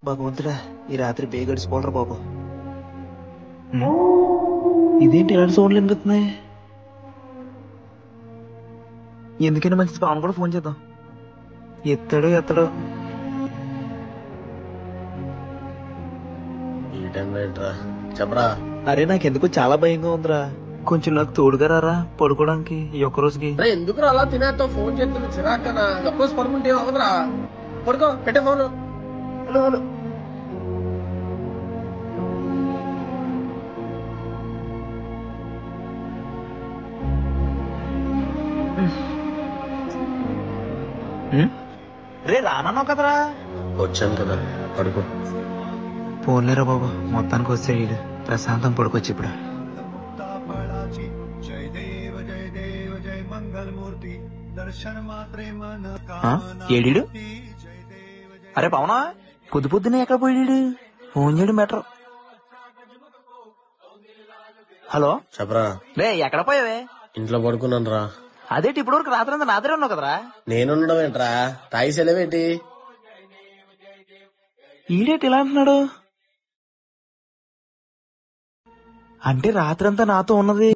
భగవంతుడా, ఈ రాత్రి బే గడిచిపోలరా బాబు. ఇదేంటి ఇలాంటి సౌండ్లు వినిపిస్తున్నాయి? ఎందుకైనా మంచిది పవన్ కూడా ఫోన్ చేద్దాం. ఎత్తాడు. ఈ టైంలో ఏంట్రా? చెప్పరా. అరే నాకెందుకు చాలా భయంగా ఉందిరా. కొంచెం నాకు తోడుగా రారా పడుకోవడానికి ఈ ఒక్క రోజుకి. ఎందుకు అలా తినేస్తావు? ఫోన్ చేస్తుంది చిరాకనా? ఒక్కోసి పడుకుంటే అవదురా. పడుకో, పెట్టే ఫోన్. హలో. రే రానన్నావు కదరా. వచ్చాను కదా, పడుకో. పోన్లేరా బాబు, మొత్తానికి వస్తే వీడు ప్రశాంతం పడుకోవచ్చు ఇప్పుడు. ఏడీడు? అరే పవనా, పొద్దునే ఎక్కడ పోయాడు? ఫోన్ చేయడం బెటర్. హలో. చెప్పరా. రే ఎక్కడ పోయావే? ఇంట్లో పడుకున్నాను రా. అదేంటి ఇప్పుడు వరకు రాత్రి అంతా నా దగ్గరే ఉన్నావు కదరా. నేనుండడం ఏంట్రా? తాగి సెలవేంటి? ఈడేటి ఇలా అంటున్నాడు? అంటే రాత్రంతా నాతో ఉన్నది